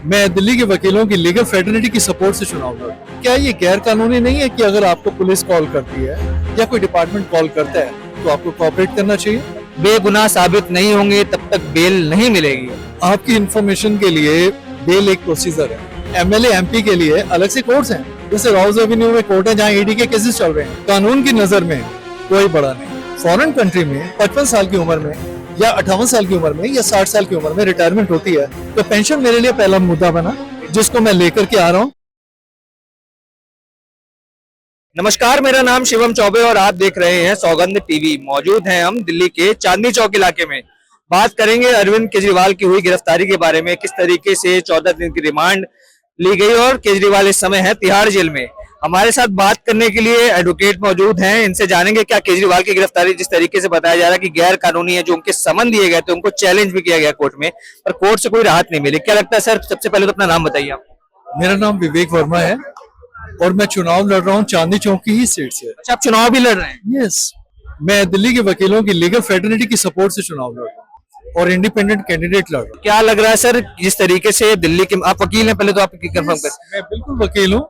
मैं दिल्ली के वकीलों की लीगल फ्रेटर्निटी की सपोर्ट से चुनाव लड़ा। क्या ये गैर कानूनी नहीं है कि अगर आपको पुलिस कॉल करती है या कोई डिपार्टमेंट कॉल करता है तो आपको कोऑपरेट करना चाहिए? बेगुनाह साबित नहीं होंगे तब तक बेल नहीं मिलेगी। आपकी इंफॉर्मेशन के लिए बेल एक प्रोसीजर है। एमएलए एमपी के लिए अलग से कोर्ट्स हैं, जैसे राउज एवेन्यू में कोर्ट है जहाँ ईडी के केसेस चल रहे हैं। कानून की नजर में कोई बड़ा नहीं। फॉरेन कंट्री में 55 साल की उम्र में या 58 साल की उम्र में या 60 साल की उम्र में रिटायरमेंट होती है, तो पेंशन मेरे लिए पहला मुद्दा बना जिसको मैं लेकर के आ रहा हूँ। नमस्कार, मेरा नाम शिवम चौबे और आप देख रहे हैं सौगंध टीवी। मौजूद हैं हम दिल्ली के चांदनी चौक इलाके में। बात करेंगे अरविंद केजरीवाल की हुई गिरफ्तारी के बारे में, किस तरीके से 14 दिन की रिमांड ली गई और केजरीवाल इस समय है तिहाड़ जेल में। हमारे साथ बात करने के लिए एडवोकेट मौजूद हैं, इनसे जानेंगे क्या केजरीवाल की गिरफ्तारी जिस तरीके से बताया जा रहा है कि गैर कानूनी है, जो उनके समन दिए गए थे उनको चैलेंज भी किया गया कोर्ट में, पर कोर्ट से कोई राहत नहीं मिली। क्या लगता है सर? सबसे पहले तो अपना नाम बताइए आप। मेरा नाम विवेक वर्मा है और मैं चुनाव लड़ रहा हूँ चांदनी चौक की ही सीट से। अच्छा, आप चुनाव भी लड़ रहे हैं? यस, मैं दिल्ली के वकीलों की लीगल फ्रेटर्निटी की सपोर्ट से चुनाव लड़ रहा हूँ और इंडिपेंडेंट कैंडिडेट लड़ रहा हूँ। क्या लग रहा है सर, जिस तरीके से दिल्ली के आप वकील हैं, पहले तो आप कंफर्म कर। मैं बिल्कुल वकील हूँ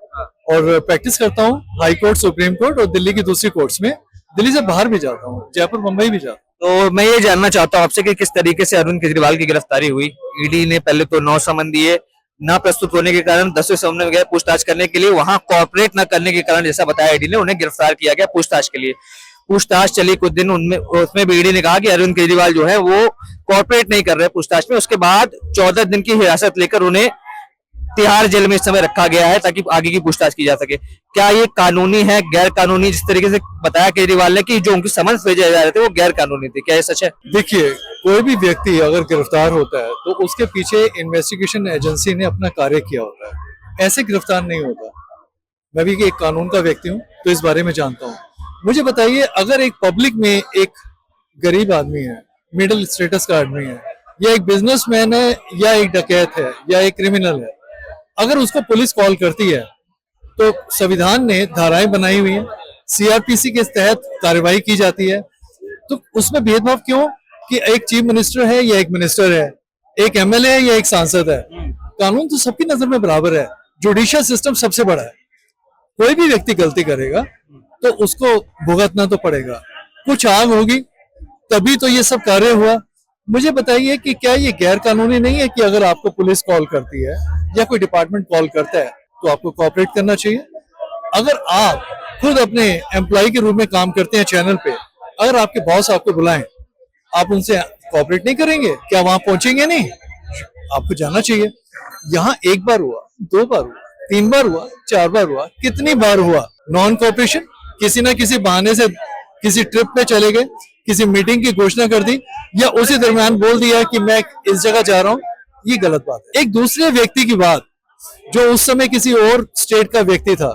और प्रैक्टिस करता हूँ हाई कोर्ट, सुप्रीम कोर्ट और दिल्ली की दूसरी कोर्ट्स में। दिल्ली से बाहर भी जाता हूँ, जयपुर, मुंबई भी जाता हूँ। तो मैं ये जानना चाहता हूँ आपसे कि किस तरीके से अरविंद केजरीवाल की गिरफ्तारी हुई। ईडी ने पहले तो 9 समन दिए, ना प्रस्तुत होने के कारण 10वें समन में गए पूछताछ करने के लिए। वहां कोऑपरेट न करने के कारण, जैसा बताया ईडी ने, उन्हें गिरफ्तार किया गया पूछताछ के लिए। पूछताछ चली कुछ दिन, उनमें उसमें भी ईडी ने कहा कि अरविंद केजरीवाल जो है वो कोऑपरेट नहीं कर रहे पूछताछ में। उसके बाद 14 दिन की हिरासत लेकर उन्हें तिहाड़ जेल में इस समय रखा गया है ताकि आगे की पूछताछ की जा सके। क्या ये कानूनी है, गैर कानूनी? जिस तरीके से बताया केजरीवाल ने कि जो उनके समन्स भेजे जा रहे थे वो गैर कानूनी थे, क्या ये सच है? देखिए, कोई भी व्यक्ति अगर गिरफ्तार होता है तो उसके पीछे इन्वेस्टिगेशन एजेंसी ने अपना कार्य किया होता है, ऐसे गिरफ्तार नहीं होता। मैं भी एक कानून का व्यक्ति हूँ तो इस बारे में जानता हूँ। मुझे बताइए, अगर एक पब्लिक में एक गरीब आदमी है, मिडिल स्टेटस का आदमी है, या एक बिजनेसमैन है, या एक डकैत है, या एक क्रिमिनल है, अगर उसको पुलिस कॉल करती है तो संविधान ने धाराएं बनाई हुई हैं, सीआरपीसी के तहत कार्रवाई की जाती है। तो उसमें भेदभाव क्यों कि एक चीफ मिनिस्टर है या एक मिनिस्टर है, एक एमएलए है या एक सांसद है? कानून तो सबकी नजर में बराबर है। जुडिशियल सिस्टम सबसे बड़ा है। कोई भी व्यक्ति गलती करेगा तो उसको भुगतना तो पड़ेगा। कुछ आग होगी तभी तो ये सब कार्य हुआ। मुझे बताइए कि क्या ये गैर कानूनी नहीं है कि अगर आपको पुलिस कॉल करती है या कोई डिपार्टमेंट कॉल करता है तो आपको कोऑपरेट करना चाहिए? अगर आप खुद अपने एम्प्लॉय के रूप में काम करते हैं चैनल पे, अगर आपके बॉस आपको बुलाएं, आप उनसे कोऑपरेट नहीं करेंगे? क्या वहां पहुंचेंगे नहीं? आपको जाना चाहिए। यहाँ एक बार हुआ, 2 बार हुआ, 3 बार हुआ, 4 बार हुआ, कितनी बार हुआ नॉन कोऑपरेशन? किसी ना किसी बहाने से किसी ट्रिप पे चले गए, किसी मीटिंग की घोषणा कर दी या उसी दरमियान बोल दिया कि मैं इस जगह जा रहा हूँ। ये गलत बात है। एक दूसरे व्यक्ति की बात, जो उस समय किसी और स्टेट का व्यक्ति था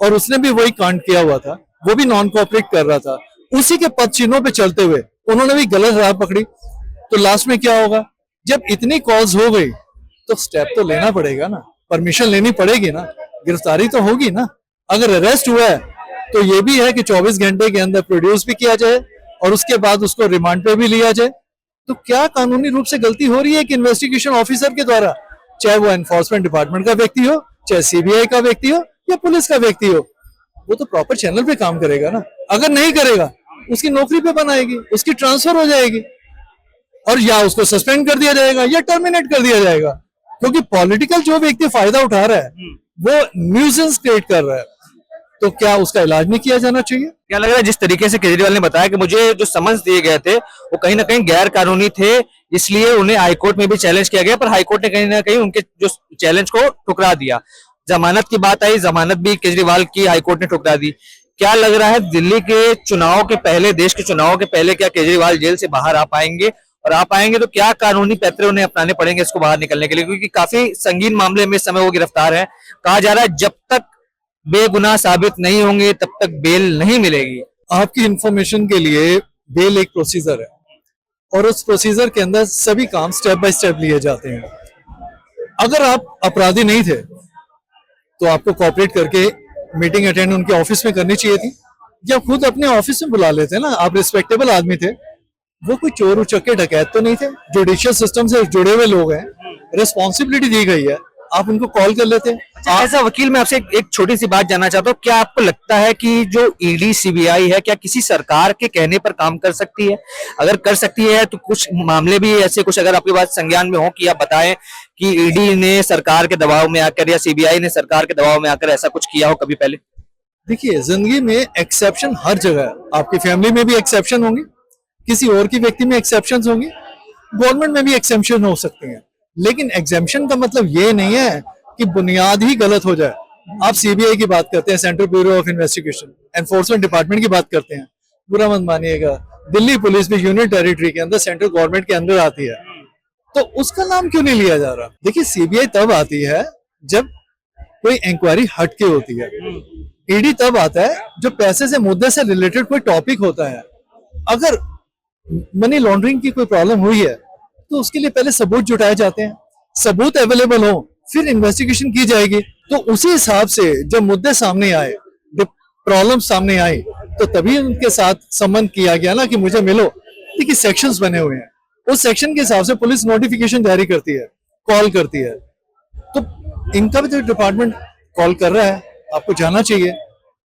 और उसने भी वही कांड किया हुआ था, वो भी नॉन कोऑपरेट कर रहा था, उसी के पद चिन्हों पे चलते हुए उन्होंने भी गलत राह पकड़ी। तो लास्ट में क्या होगा? जब इतनी कॉज हो गई तो स्टेप तो लेना पड़ेगा ना, परमिशन लेनी पड़ेगी ना, गिरफ्तारी तो होगी ना। अगर अरेस्ट हुआ है तो ये भी है कि 24 घंटे के अंदर प्रोड्यूस भी किया जाए और उसके बाद उसको रिमांड पे भी लिया जाए। तो क्या कानूनी रूप से गलती हो रही है कि इन्वेस्टिगेशन ऑफिसर के द्वारा, चाहे वो एनफोर्समेंट डिपार्टमेंट का व्यक्ति हो, चाहे सीबीआई का व्यक्ति हो या पुलिस का व्यक्ति हो, वो तो प्रॉपर चैनल पे काम करेगा ना। अगर नहीं करेगा, उसकी नौकरी पे बनाएगी, उसकी ट्रांसफर हो जाएगी और या उसको सस्पेंड कर दिया जाएगा या टर्मिनेट कर दिया जाएगा। क्योंकि पॉलिटिकल जो व्यक्ति फायदा उठा रहा है वो न्यूसेंस क्रिएट कर रहा है, तो क्या उसका इलाज नहीं किया जाना चाहिए? क्या लग रहा है, जिस तरीके से केजरीवाल ने बताया कि मुझे जो समन्स दिए गए थे वो कहीं ना कहीं गैर कानूनी थे, इसलिए उन्हें हाईकोर्ट में भी चैलेंज किया गया, पर हाईकोर्ट ने कहीं ना कहीं उनके जो चैलेंज को ठुकरा दिया। जमानत की बात आई, जमानत भी केजरीवाल की हाईकोर्ट ने ठुकरा दी। क्या लग रहा है, दिल्ली के चुनाव के पहले, देश के चुनाव के पहले, क्या केजरीवाल जेल से बाहर आ पाएंगे? और आ पाएंगे तो क्या कानूनी पैतरे उन्हें अपनाने पड़ेंगे इसको बाहर निकलने के लिए? क्योंकि काफी संगीन मामले में इस समय वो गिरफ्तार है। कहा जा रहा है जब तक बेगुनाह साबित नहीं होंगे तब तक बेल नहीं मिलेगी। आपकी इंफॉर्मेशन के लिए बेल एक प्रोसीजर है और उस प्रोसीजर के अंदर सभी काम स्टेप बाय स्टेप लिए जाते हैं। अगर आप अपराधी नहीं थे तो आपको कोऑपरेट करके मीटिंग अटेंड उनके ऑफिस में करनी चाहिए थी, या खुद अपने ऑफिस में बुला लेते ना। आप रिस्पेक्टेबल आदमी थे, वो कोई चोर उचक्के डकैत तो नहीं थे। जुडिशियल सिस्टम से जुड़े हुए लोग हैं, रिस्पॉन्सिबिलिटी दी गई है, आप उनको कॉल कर लेते हैं। अच्छा, ऐसा वकील, मैं आपसे एक छोटी सी बात जानना चाहता हूँ, क्या आपको लगता है कि जो ईडी सीबीआई है, क्या किसी सरकार के कहने पर काम कर सकती है? अगर कर सकती है तो कुछ मामले भी ऐसे कुछ अगर आपके पास संज्ञान में हो कि आप बताएं कि ईडी ने सरकार के दबाव में आकर या सीबीआई ने सरकार के दबाव में आकर ऐसा कुछ किया हो कभी पहले? देखिए, जिंदगी में एक्सेप्शन हर जगह है। आपकी फैमिली में भी एक्सेप्शन होंगे, किसी और की व्यक्ति में एक्सेप्शन होंगे, गवर्नमेंट में भी एक्सेप्शन हो सकते हैं, लेकिन एग्जेम्पशन का मतलब ये नहीं है कि बुनियाद ही गलत हो जाए। आप सीबीआई की बात करते हैं, central bureau of investigation, enforcement department की बात करते हैं, बुरा मत मानिएगा, दिल्ली पुलिस भी यूनियन टेरिटरी के अंदर, सेंट्रल गवर्नमेंट के अंदर आती है, तो उसका नाम क्यों नहीं लिया जा रहा? देखिए, सीबीआई तब आती है जब कोई इंक्वायरी हटके होती है, ईडी तब आता है जो पैसे से, मुद्दे से रिलेटेड कोई टॉपिक होता है। अगर मनी लॉन्ड्रिंग की कोई प्रॉब्लम हुई है तो उसके लिए पहले सबूत जुटाए जाते हैं, सबूत अवेलेबल हो फिर इन्वेस्टिगेशन की जाएगी। तो उसी हिसाब से जब मुद्दे सामने आए, जब प्रॉब्लम सामने आई, तो तभी उनके साथ संबंध किया गया ना कि मुझे मिलो। देखिए, सेक्शंस बने हुए हैं, उस सेक्शन के हिसाब से पुलिस नोटिफिकेशन जारी करती है, कॉल करती है, तो इनका भी तो डिपार्टमेंट कॉल कर रहा है, आपको जाना चाहिए।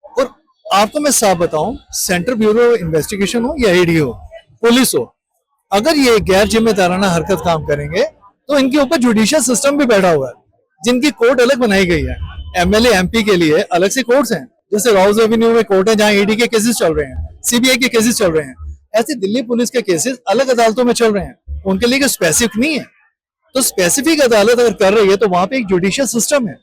और आपको मैं साफ बताऊं, सेंट्रल ब्यूरो इन्वेस्टिगेशन हो या ईडी हो, पुलिस हो, अगर ये गैर जिम्मेदाराना हरकत काम करेंगे तो इनके ऊपर जुडिशियल सिस्टम भी बैठा हुआ है, जिनकी कोर्ट अलग बनाई गई है। एमएलए एमपी के लिए अलग से कोर्ट्स हैं, जैसे राउज एवेन्यू में कोर्ट है जहां ईडी के केसेस चल रहे हैं, सीबीआई के केसेस चल रहे हैं, ऐसे दिल्ली पुलिस के केसेस अलग अदालतों में चल रहे हैं, उनके लिए स्पेसिफिक नहीं है। तो स्पेसिफिक अदालत अगर कर रही है तो वहां पे एक जुडिशियल सिस्टम है,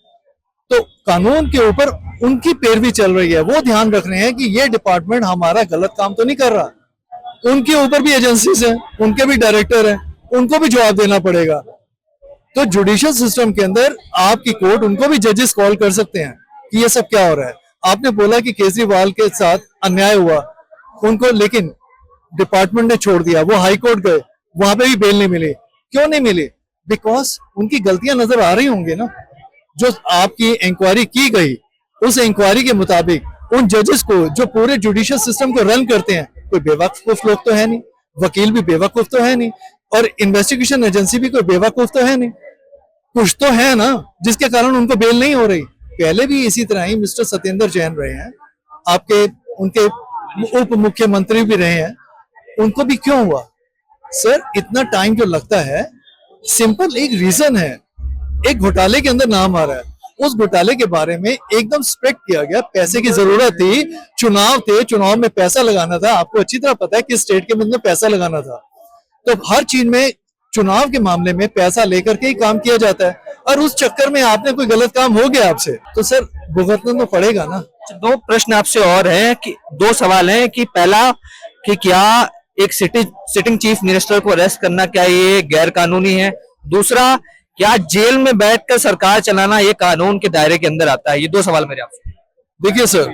तो कानून के ऊपर उनकी पैरवी चल रही है। वो ध्यान रख रहे हैं कि ये डिपार्टमेंट हमारा गलत काम तो नहीं कर रहा। उनके ऊपर भी एजेंसीज हैं, उनके भी डायरेक्टर हैं, उनको भी जवाब देना पड़ेगा। तो जुडिशियल सिस्टम के अंदर आपकी कोर्ट, उनको भी जजेस कॉल कर सकते हैं कि ये सब क्या हो रहा है। आपने बोला कि केजरीवाल के साथ अन्याय हुआ, उनको लेकिन डिपार्टमेंट ने छोड़ दिया, वो हाई कोर्ट गए, वहां पे भी बेल नहीं मिली। क्यों नहीं मिली? बिकॉज उनकी गलतियां नजर आ रही होंगी ना। जो आपकी इंक्वायरी की गई, उस इंक्वायरी के मुताबिक उन जजेस को, जो पूरे जुडिशियल सिस्टम को रन करते हैं, कोई बेवकूफ लोग तो है नहीं, वकील भी बेवकूफ तो है नहीं, और इन्वेस्टिगेशन एजेंसी भी कोई बेवकूफ तो है नहीं, कुछ तो है ना जिसके कारण उनको बेल नहीं हो रही। पहले भी इसी तरह ही मिस्टर सत्येंद्र जैन रहे हैं, आपके उनके उप मुख्यमंत्री भी रहे हैं, उनको भी क्यों हुआ? सर, इतना टाइम जो लगता है, सिंपल एक रीजन है, एक घोटाले के अंदर नाम आ रहा है, उस घोटाले के बारे में एकदम स्पेक्ट किया गया, पैसे की जरूरत थी, चुनाव थे, चुनाव में पैसा लगाना था, आपको अच्छी तरह पता है कि स्टेट के अंदर पैसा लगाना था, तो हर चीज में चुनाव के मामले में पैसा लेकर के ही काम किया जाता है, और उस चक्कर में आपने कोई गलत काम हो गया आपसे, तो सर भुगतना तो पड़ेगा ना। दो प्रश्न आपसे और हैं, कि दो सवाल हैं कि पहला कि क्या एक सिटिंग चीफ मिनिस्टर को अरेस्ट करना, क्या ये गैर कानूनी है? दूसरा, क्या जेल में बैठकर सरकार चलाना ये कानून के दायरे के अंदर आता है? ये दो सवाल मेरे आपसे। देखिए सर,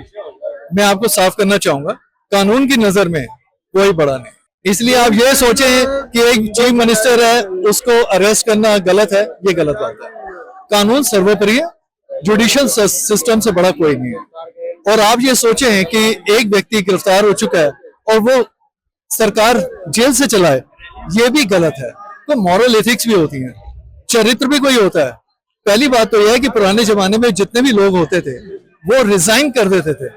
मैं आपको साफ करना चाहूंगा, कानून की नजर में कोई बड़ा नहीं, इसलिए आप ये सोचें कि एक चीफ मिनिस्टर है उसको अरेस्ट करना गलत है, ये गलत बात है। कानून सर्वोपरि है, जुडिशियल सिस्टम से बड़ा कोई नहीं है। और आप ये सोचें कि एक व्यक्ति गिरफ्तार हो चुका है और वो सरकार जेल से चलाए, ये भी गलत है। तो मॉरल एथिक्स भी होती हैं, चरित्र भी कोई होता है। पहली बात तो यह है कि पुराने जमाने में जितने भी लोग होते थे वो रिजाइन कर देते थे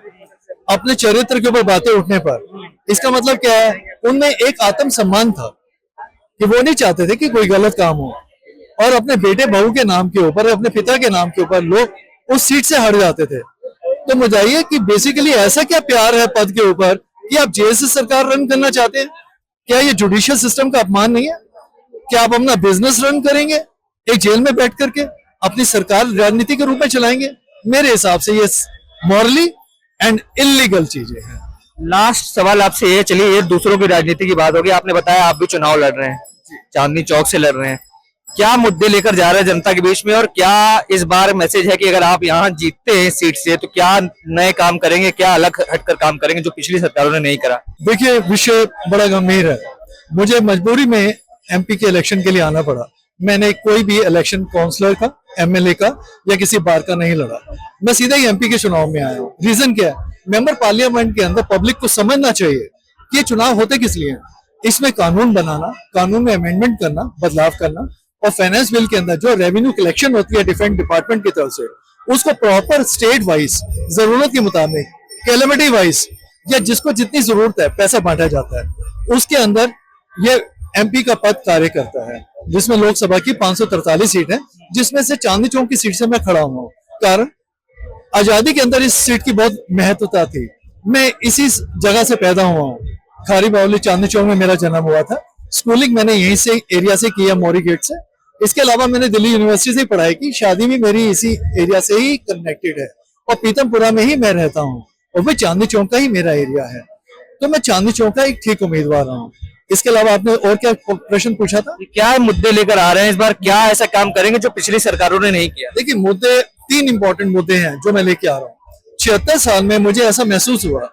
अपने चरित्र के ऊपर बातें उठने पर। इसका मतलब क्या है? उनमें एक आत्मसम्मान था कि वो नहीं चाहते थे कि कोई गलत काम हो, और अपने बेटे बहू के नाम के ऊपर, अपने पिता के नाम के ऊपर लोग उस सीट से हट जाते थे। तो मुझे कि बेसिकली ऐसा क्या प्यार है पद के ऊपर कि आप जेल से सरकार रन करना चाहते हैं? क्या ये जुडिशियल सिस्टम का अपमान नहीं है? क्या आप अपना बिजनेस रन करेंगे एक जेल में बैठ करके, अपनी सरकार राजनीति के रूप में चलाएंगे? मेरे हिसाब से ये मॉरली एंड इलीगल चीजें हैं। लास्ट सवाल आपसे ये, चलिए ये दूसरों की राजनीति की बात होगी, आपने बताया आप भी चुनाव लड़ रहे हैं, चांदनी चौक से लड़ रहे हैं, क्या मुद्दे लेकर जा रहे हैं जनता के बीच में, और क्या इस बार मैसेज है कि अगर आप यहाँ जीतते हैं सीट से तो क्या नए काम करेंगे, क्या अलग हटकर काम करेंगे जो पिछली सरकारों ने नहीं करा? देखिए, विषय बड़ा गंभीर है, मुझे मजबूरी में एमपी के इलेक्शन के लिए आना पड़ा। मैंने कोई भी इलेक्शन काउंसलर का, एमएलए का या किसी बार का नहीं लड़ा, मैं सीधा ही एमपी के चुनाव में आया हूँ। रीजन क्या है? मेंबर पार्लियामेंट के अंदर पब्लिक को समझना चाहिए कि ये चुनाव होते किस लिए हैं। इसमें कानून बनाना, कानून में अमेंडमेंट करना, बदलाव करना, और फाइनेंस बिल के अंदर जो रेवेन्यू कलेक्शन होती है डिफरेंट डिपार्टमेंट की तरफ से, उसको प्रॉपर स्टेट वाइज जरूरत के मुताबिक कैलेमिटी वाइज या जिसको जितनी जरूरत है पैसा बांटा जाता है। उसके अंदर ये एमपी का पद कार्य करता है, जिसमें लोकसभा की 543 सीट है, जिसमें से चांदनी चौक की सीट से मैं खड़ा हुआ हूँ। कारण आजादी के अंदर इस सीट की बहुत महत्वता थी। मैं इसी जगह से पैदा हुआ हूँ, खारी बावली चांदनी चौक में मेरा जन्म हुआ था। स्कूलिंग मैंने यहीं से एरिया से किया, मोरी गेट से। इसके अलावा मैंने दिल्ली यूनिवर्सिटी से ही पढ़ाई की। शादी भी मेरी इसी एरिया से ही कनेक्टेड है और पीतमपुरा में ही मैं रहता हूँ और वह चांदनी चौक का ही मेरा एरिया है। तो मैं चांदनी चौक का एक ठीक उम्मीदवार हूँ। इसके अलावा आपने और क्या प्रश्न पूछा था? क्या मुद्दे लेकर आ रहे हैं इस बार, क्या ऐसा काम करेंगे जो पिछली सरकारों ने नहीं किया? देखिए, मुद्दे 3 इंपॉर्टेंट मुद्दे हैं जो मैं लेके आ रहा हूँ। 76 साल में मुझे ऐसा महसूस हुआ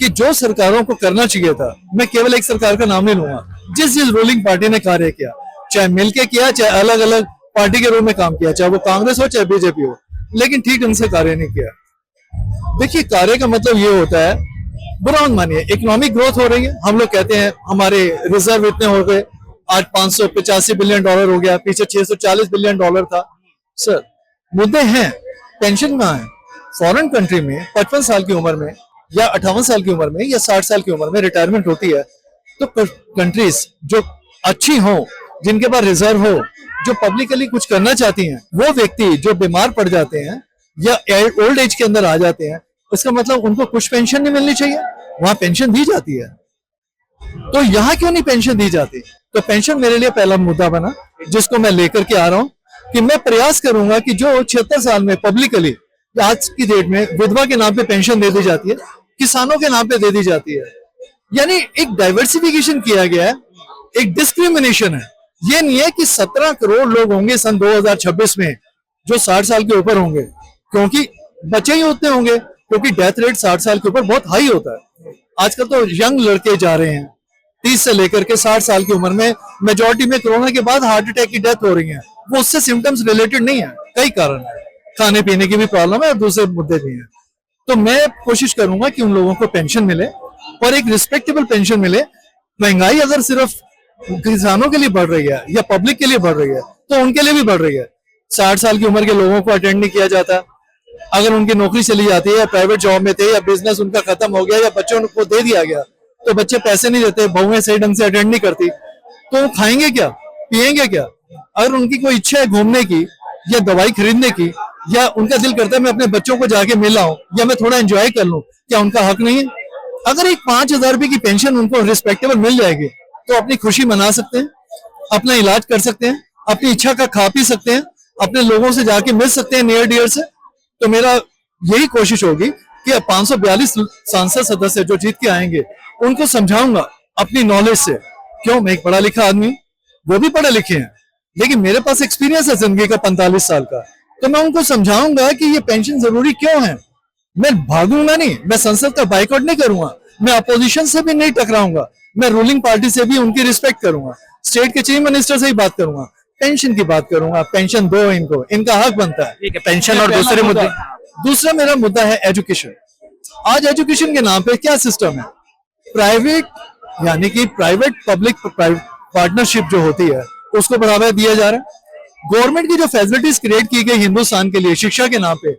कि जो सरकारों को करना चाहिए था, मैं केवल एक सरकार का नाम नहीं लूंगा, जिस रूलिंग पार्टी ने कार्य किया, चाहे मिलके किया, चाहे अलग अलग पार्टी के रूप में काम किया, चाहे वो कांग्रेस हो चाहे बीजेपी हो, लेकिन ठीक ढंग से कार्य नहीं किया। देखिए, कार्य का मतलब ये होता है, बुरा मत मानिए, इकोनॉमिक ग्रोथ हो रही है। हम लोग कहते हैं हमारे रिजर्व इतने हो गए, आज 585 बिलियन डॉलर हो गया, पीछे 640 बिलियन डॉलर था। सर, मुद्दे हैं, पेंशन कहाँ है? फॉरेन कंट्री में 55 साल की उम्र में या 58 साल की उम्र में या 60 साल की उम्र में रिटायरमेंट होती है। तो कंट्रीज जो अच्छी हो, जिनके पास रिजर्व हो, जो पब्लिकली कुछ करना चाहती हैं, वो व्यक्ति जो बीमार पड़ जाते हैं या ओल्ड एज के अंदर आ जाते हैं, उसका मतलब उनको कुछ पेंशन नहीं मिलनी चाहिए? वहां पेंशन दी जाती है, तो यहाँ क्यों नहीं पेंशन दी जाती? तो पेंशन मेरे लिए पहला मुद्दा बना, जिसको मैं लेकर के आ रहा हूँ कि मैं प्रयास करूंगा कि जो 76 साल में पब्लिकली आज की डेट में विधवा के नाम पे पेंशन दे दी जाती है, किसानों के नाम पे दे दी जाती है, यानी एक डाइवर्सिफिकेशन किया गया है, एक डिस्क्रिमिनेशन है। ये नहीं है कि 17 करोड़ लोग होंगे सन 2026 में जो 60 साल के ऊपर होंगे, क्योंकि बच्चे ही उतने होंगे, क्योंकि डेथ रेट 60 साल के ऊपर बहुत हाई होता है। आजकल तो यंग लड़के जा रहे हैं 30 से लेकर के 60 साल की उम्र में। मेजोरिटी में कोरोना के बाद हार्ट अटैक की डेथ हो रही है, वो उससे सिम्टम्स रिलेटेड नहीं है, कई कारण है, खाने पीने की भी प्रॉब्लम है और दूसरे मुद्दे भी हैं। तो मैं कोशिश करूंगा कि उन लोगों को पेंशन मिले और एक रिस्पेक्टेबल पेंशन मिले। महंगाई अगर सिर्फ किसानों के लिए बढ़ रही है या पब्लिक के लिए बढ़ रही है, तो उनके लिए भी बढ़ रही है। 60 साल की उम्र के लोगों को अटेंड नहीं किया जाता, अगर उनकी नौकरी चली जाती है या प्राइवेट जॉब में थे या बिजनेस उनका खत्म हो गया या बच्चों को दे दिया गया, तो बच्चे पैसे नहीं देते, बहुएं सही ढंग से अटेंड नहीं करती, तो खाएंगे क्या, पिएंगे क्या? अगर उनकी कोई इच्छा है घूमने की या दवाई खरीदने की, या उनका दिल करता है मैं अपने बच्चों को जाके मिल आऊं या मैं थोड़ा एंजॉय कर लूं, क्या उनका हक नहीं है? अगर एक 5,000 रुपए की पेंशन उनको रिस्पेक्टेबल मिल जाएगी, तो अपनी खुशी मना सकते हैं, अपना इलाज कर सकते हैं, अपनी इच्छा का खा पी सकते हैं, अपने लोगों से जाके मिल सकते हैं नियर डियर से। तो मेरा यही कोशिश होगी कि 542 सांसद सदस्य जो जीत के आएंगे, उनको समझाऊंगा अपनी नॉलेज से। क्यों, मैं एक पढ़ा लिखा आदमी हूं, वो भी पढ़े लिखे हैं, लेकिन मेरे पास एक्सपीरियंस है जिंदगी का 45 साल का। तो मैं उनको समझाऊंगा कि ये पेंशन जरूरी क्यों है। मैं भागूंगा नहीं, मैं संसद का बाइकआउट नहीं करूंगा, मैं अपोजिशन से भी नहीं टकराऊंगा, मैं रूलिंग पार्टी से भी उनकी रिस्पेक्ट करूंगा, स्टेट के चीफ मिनिस्टर से ही बात करूंगा, पेंशन की बात करूंगा। पेंशन दो इनको, इनका हक बनता है। ठीक है, पेंशन और दूसरे मुद्दे। दूसरा मेरा मुद्दा है एजुकेशन। आज एजुकेशन के नाम पे क्या सिस्टम है, प्राइवेट यानी कि प्राइवेट पब्लिक पार्टनरशिप जो होती है उसको बढ़ावा दिया जा रहा है। गवर्नमेंट की जो फैसिलिटीज क्रिएट की गई हिंदुस्तान के लिए शिक्षा के नाम पे,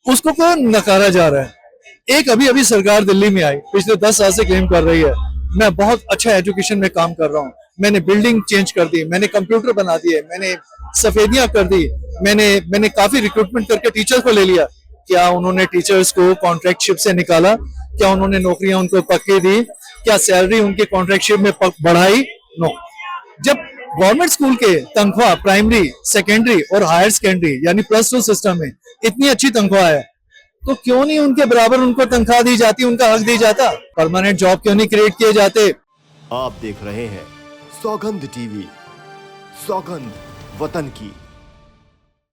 उसको को नकारा जा रहा है। एक अभी अभी सरकार दिल्ली में आई, पिछले 10 साल से क्लेम कर रही है मैं बहुत अच्छा एजुकेशन में काम कर रहा हूँ, मैंने बिल्डिंग चेंज कर दी, मैंने कंप्यूटर बना दिए, मैंने सफेदियां कर दी, मैंने काफी रिक्रूटमेंट करके टीचर्स को ले लिया। क्या उन्होंने टीचर्स को कॉन्ट्रैक्टशिप से निकाला? क्या उन्होंने नौकरियां उनको पक्की दी? क्या सैलरी उनके कॉन्ट्रैक्टशिप में बढ़ाई? नो। जब गवर्नमेंट स्कूल के तनख्वाह प्राइमरी, सेकेंडरी और हायर सेकेंडरी यानी +2 सिस्टम में इतनी अच्छी तनख्वाह है, तो क्यों नहीं उनके बराबर उनको तनख्वाह दी जाती, उनका हक दी जाता? परमानेंट जॉब क्यों नहीं क्रिएट किए जाते? आप देख रहे हैं सौगंध टीवी, सौगंध वतन की।